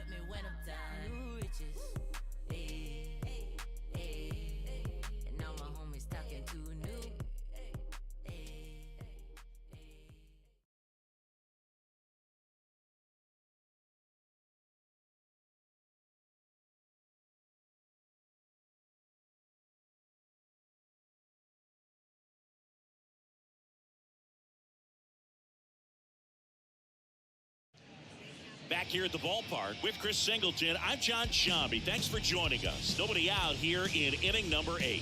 Back here at the ballpark with Chris Singleton, I'm John Shambi. Thanks for joining us. Nobody out here in inning number 8.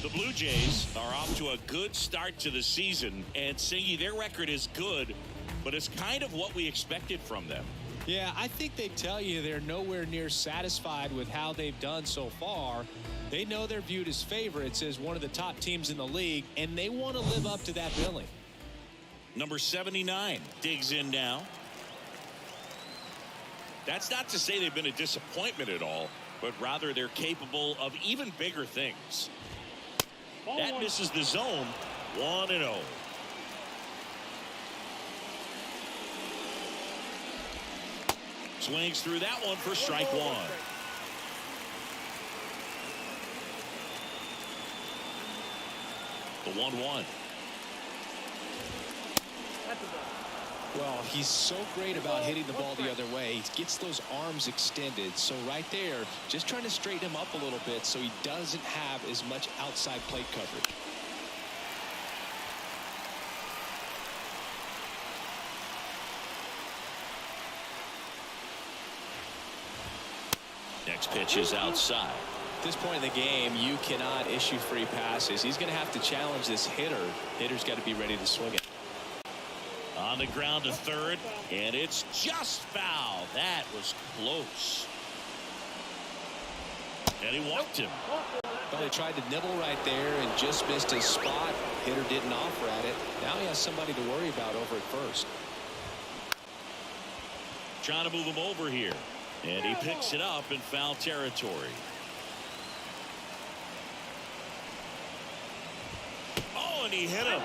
The Blue Jays are off to a good start to the season, and Singy, their record is good, but it's kind of what we expected from them. Yeah, I think they tell you they're nowhere near satisfied with how they've done so far. They know they're viewed as favorites as one of the top teams in the league, and they want to live up to that billing. Number 79 digs in now. That's not to say they've been a disappointment at all, but rather they're capable of even bigger things. That misses the zone. 1-0. Swings through that one for strike 1. The 1-1. Well, he's so great about hitting the ball the other way. He gets those arms extended. So right there, just trying to straighten him up a little bit so he doesn't have as much outside plate coverage. Next pitch is outside. At this point in the game, you cannot issue free passes. He's going to have to challenge this hitter. Hitter's got to be ready to swing it. On the ground to third, and it's just foul. That was close. And he walked him. Well, he tried to nibble right there and just missed his spot. Hitter didn't offer at it. Now he has somebody to worry about over at first. Trying to move him over here. And he picks it up in foul territory. Oh, and he hit him.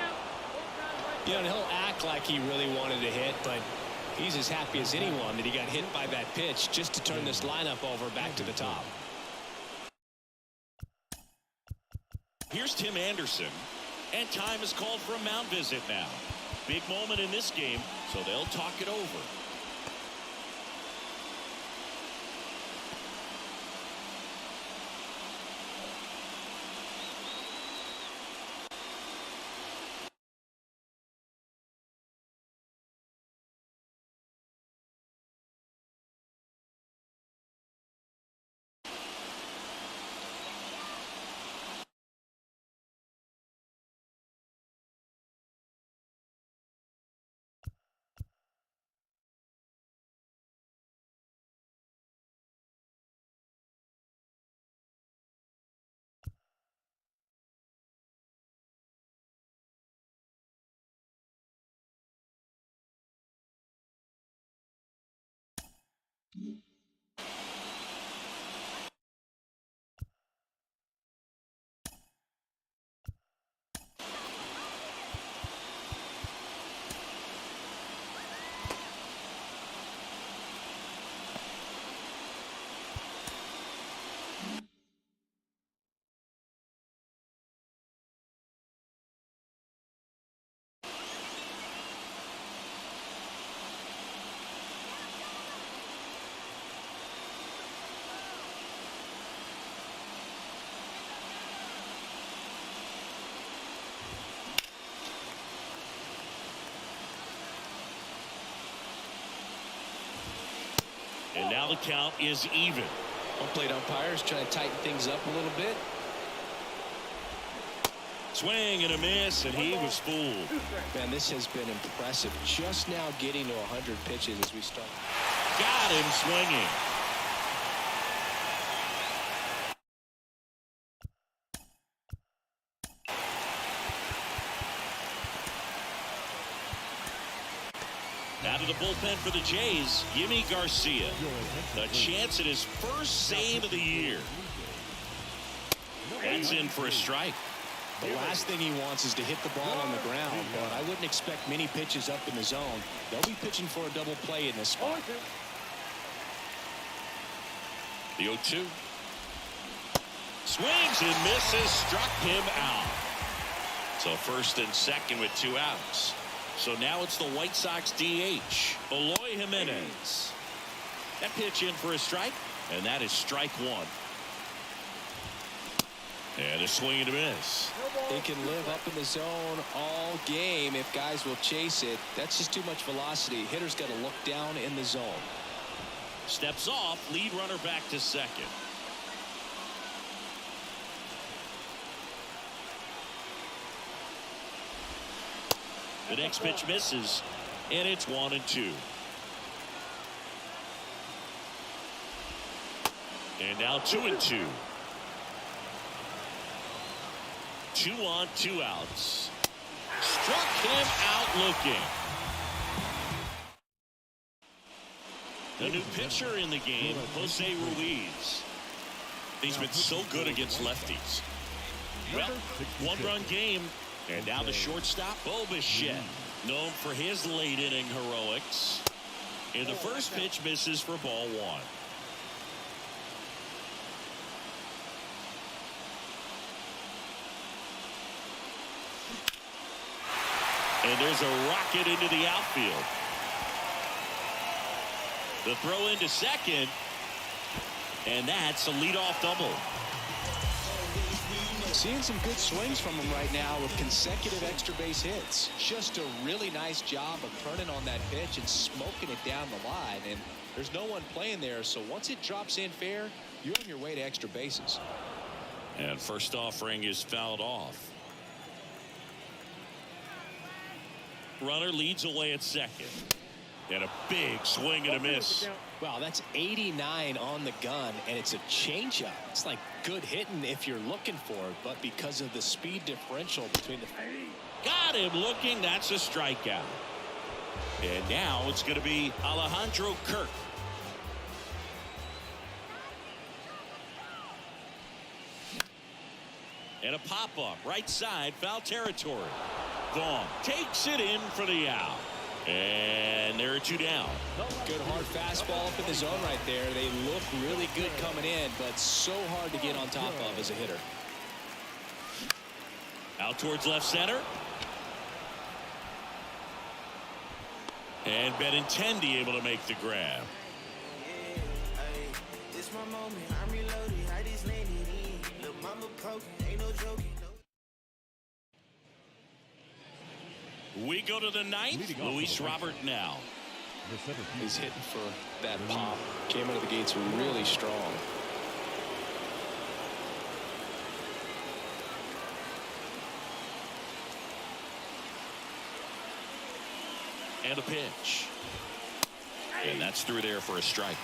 You know, and he'll act like he really wanted to hit, but he's as happy as anyone that he got hit by that pitch just to turn this lineup over back to the top. Here's Tim Anderson, and time is called for a mound visit now. Big moment in this game, so they'll talk it over. And now the count is even. Home plate umpires trying to tighten things up a little bit. Swing and a miss, and he was fooled. Man, this has been impressive. Just now getting to 100 pitches as we start. Got him swinging. Out of the bullpen for the Jays, Yimi Garcia. A chance at his first save of the year. That's in for a strike. The last thing he wants is to hit the ball on the ground, but I wouldn't expect many pitches up in the zone. They'll be pitching for a double play in this spot. The 0-2. Swings and misses, struck him out. So first and second with 2 outs. So now it's the White Sox DH, Eloy Jimenez. That pitch in for a strike, and that is strike 1. And a swing and a miss. It can live up in the zone all game if guys will chase it. That's just too much velocity. Hitter's got to look down in the zone. Steps off, lead runner back to second. The next pitch misses, and it's 1-2. And now 2-2. 2 on, 2 outs. Struck him out looking. The new pitcher in the game, Jose Ruiz. He's been so good against lefties. Well, 1-run game, and now the shortstop, Bichette, known for his late inning heroics. And the first pitch misses for ball 1. And there's a rocket into the outfield. The throw into second, and that's a leadoff double. Seeing some good swings from him right now with consecutive extra base hits. Just a really nice job of turning on that pitch and smoking it down the line. And there's no one playing there, so once it drops in fair, you're on your way to extra bases. And first offering is fouled off. Runner leads away at second. And a big swing and a miss. Wow, that's 89 on the gun, and it's a changeup. It's like good hitting if you're looking for it, but because of the speed differential between the... Got him looking. That's a strikeout. And now it's going to be Alejandro Kirk. And a pop-up right side, foul territory. Vaughn takes it in for the out. And there are 2 down. Good hard fastball up in the zone right there. They look really good coming in, but so hard to get on top of as a hitter. Out towards left center. And Benintendi able to make the grab. This my moment, I'm reloaded, I just landed in. Lil' mama broken, ain't no joking. We go to the 9th. Luis Robert now. He's hitting for that pop. Came out of the gates really strong. And a pitch. And that's through there for a strike.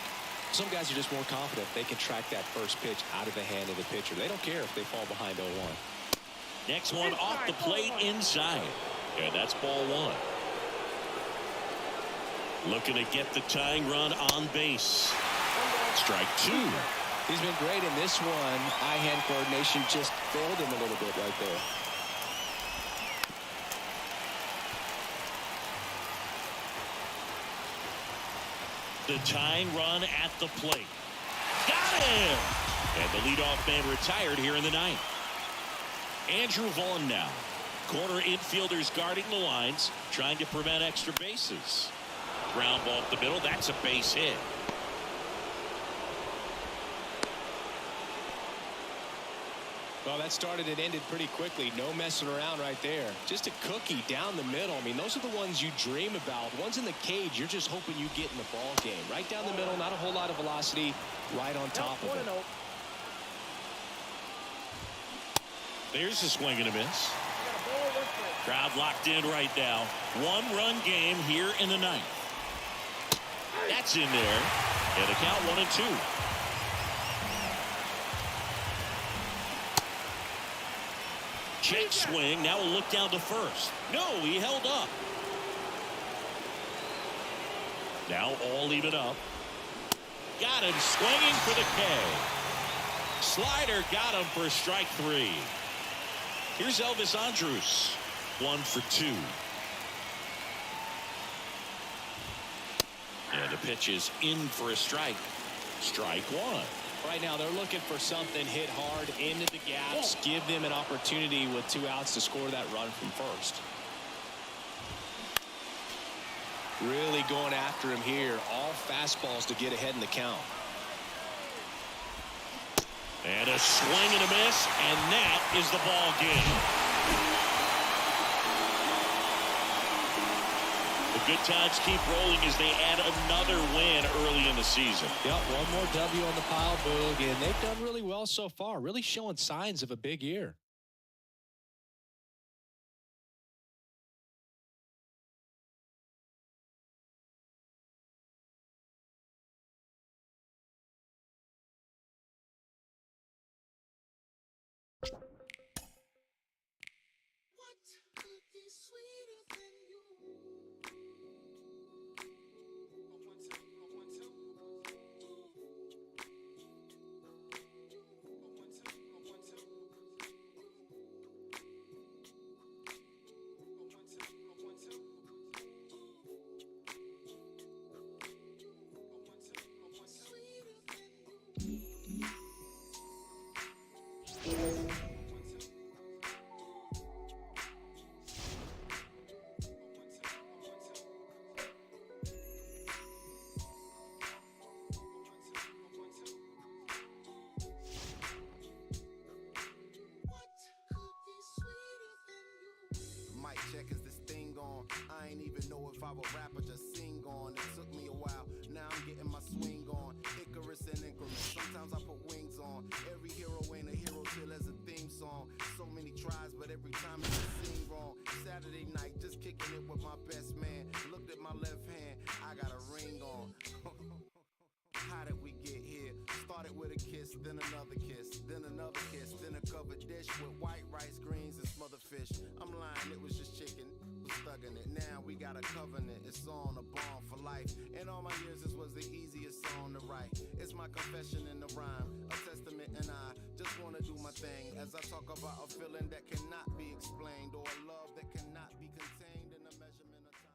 Some guys are just more confident they can track that first pitch out of the hand of the pitcher. They don't care if they fall behind 0-1. Next one off the plate inside. And that's ball 1. Looking to get the tying run on base. Strike 2. He's been great in this one. Eye-hand coordination just failed him a little bit right there. The tying run at the plate. Got him! And the leadoff man retired here in the 9th. Andrew Vaughn now. Corner infielders guarding the lines, trying to prevent extra bases. Ground ball up the middle. That's a base hit. Well, that started and ended pretty quickly. No messing around right there. Just a cookie down the middle. I mean, those are the ones you dream about. Ones in the cage, you're just hoping you get in the ball game. Right down the middle, not a whole lot of velocity, right on top of it. There's a swing and a miss. Crowd locked in right now. 1-run game here in the 9th. That's in there. And the count 1-2. Check swing. Now we'll look down to first. No, he held up. Now all even up. Got him swinging for the K. Slider got him for strike 3. Here's Elvis Andrus. 1 for 2. And the pitch is in for a strike. Strike 1. Right now they're looking for something hit hard into the gaps. Give them an opportunity with 2 outs to score that run from first. Really going after him here. All fastballs to get ahead in the count. And a swing and a miss, and that is the ball game. The good times keep rolling as they add another win early in the season. Yep, one more W on the pile, Boog, and they've done really well so far, really showing signs of a big year. Check, is this thing on? I ain't even know if I would rap or just sing on. It took me a while, now I'm getting my swing on. Icarus and increments, sometimes I put wings on. Every hero ain't a hero till there's a theme song. So many tries, but every time it just seemed wrong. Saturday night, just kicking it with my best man. Looked at my left hand, I got a ring on. How did we get here? Started with a kiss, then another kiss, then another kiss, then a covered dish with white rice, greens, and smothered fish. I'm lying, it was just chicken. Was thugging it. Now we got a covenant. It's on a bond for life. In all my years, this was the easiest song to write. It's my confession in the rhyme, a testament, and I just want to do my thing as I talk about a feeling that cannot be explained or a love that cannot be contained in a measurement of time.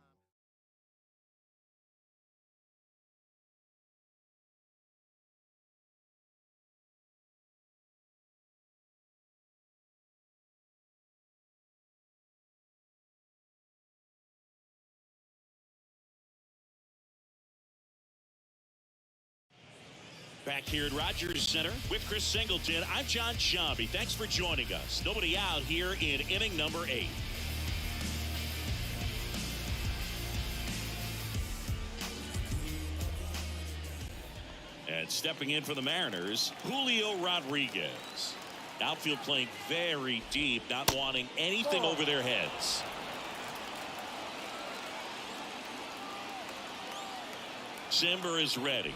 Back here at Rogers Center with Chris Singleton, I'm John Shambi. Thanks for joining us. Nobody out here in inning number 8. And stepping in for the Mariners, Julio Rodriguez. Outfield playing very deep, not wanting anything over their heads. Simber is ready.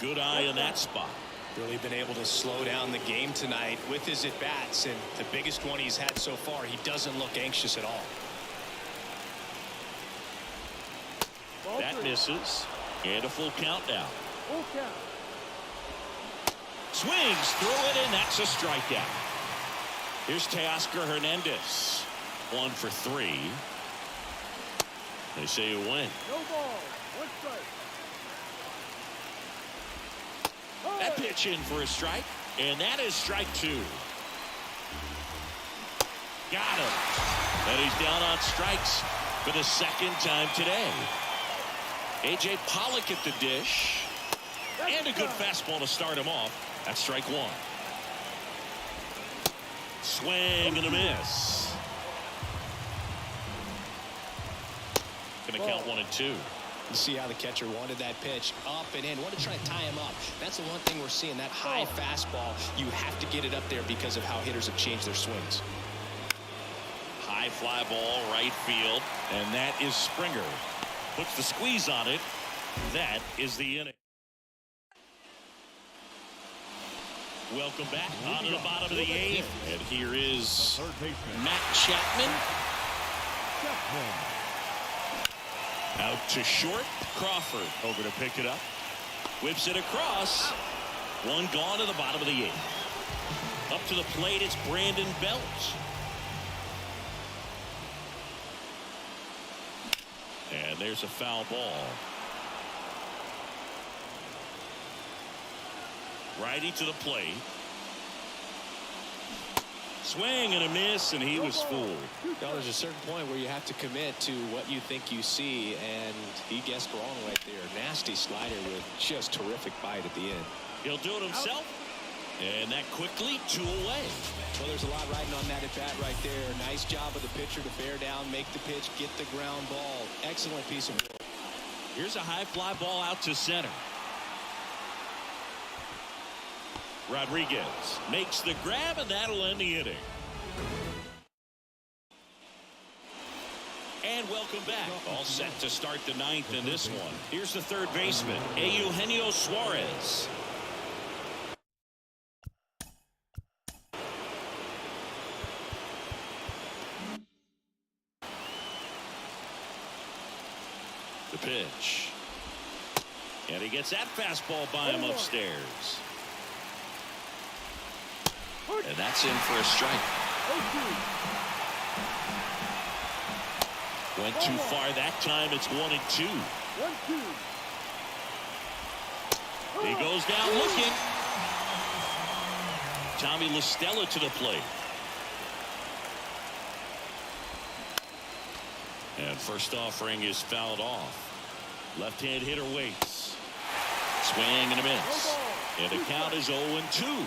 Good eye in that spot. Really been able to slow down the game tonight with his at-bats, and the biggest one he's had so far, he doesn't look anxious at all. That misses, and a full count now. Full count. Swings through it, and that's a strikeout. Here's Teoscar Hernandez. 1 for 3. They say you win. No ball. 1 strike. That pitch in for a strike, and that is strike 2. Got him. And he's down on strikes for the second time today. A.J. Pollock at the dish. And a good fastball to start him off. That's strike 1. Swing and a miss. Gonna count 1 and 2. You see how the catcher wanted that pitch up and in. Want to try to tie him up. That's the one thing we're seeing, that high fastball. You have to get it up there because of how hitters have changed their swings. High fly ball, right field. And that is Springer. Puts the squeeze on it. That is the inning. Welcome back on to the bottom of the 8th. And here is Matt Chapman. Out to short. Crawford over to pick it up. Whips it across. 1 gone to the bottom of the 8th. Up to the plate, it's Brandon Belt. And there's a foul ball. Righty to the plate. Swing and a miss, and he was fooled. Well, there's a certain point where you have to commit to what you think you see, and he guessed wrong right there. Nasty slider with just terrific bite at the end. He'll do it himself. And that quickly 2 away. Well, there's a lot riding on that at bat right there. Nice job of the pitcher to bear down, make the pitch, get the ground ball. Excellent piece of work. Here's a high fly ball out to center. Rodriguez makes the grab, and that'll end the inning. And welcome back. All set to start the 9th in this one. Here's the third baseman, Eugenio Suarez. The pitch. And he gets that fastball by him upstairs. And that's in for a strike. Went too far that time. It's 1-2. 1-2. He goes down looking. Tommy La Stella to the plate. And first offering is fouled off. Left-hand hitter waits. Swing and a miss. And the count is 0-2.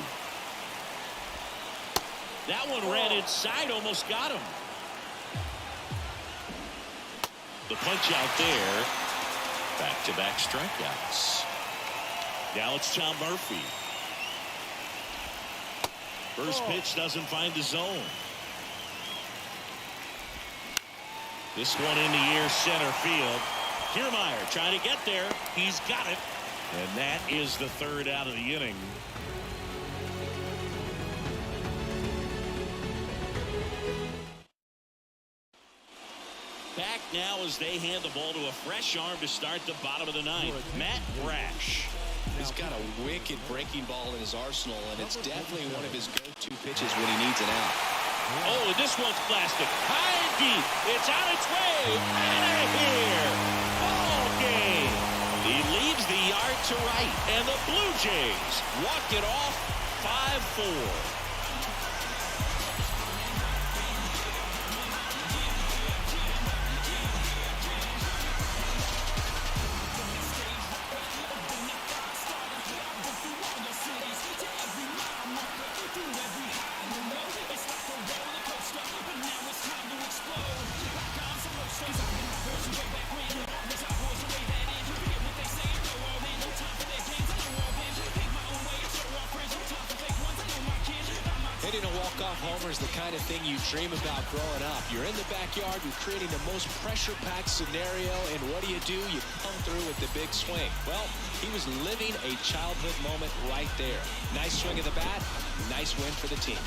That one ran inside, almost got him. The punch out there. Back-to-back strikeouts. Now it's Tom Murphy. First pitch doesn't find the zone. This one in the air, center field. Kiermaier trying to get there. He's got it. And that is the third out of the inning. Back now as they hand the ball to a fresh arm to start the bottom of the 9th. Matt Brash. He's got a wicked breaking ball in his arsenal, and it's definitely one of his go-to pitches when he needs an out. Oh, and this one's blasted high and deep. It's on its way. Out of here. Ball game. He leaves the yard to right, and the Blue Jays walk it off 5-4. Hitting a walk-off homer is the kind of thing you dream about growing up. You're in the backyard, you're creating the most pressure-packed scenario, and what do? You come through with the big swing. Well, he was living a childhood moment right there. Nice swing of the bat, nice win for the team.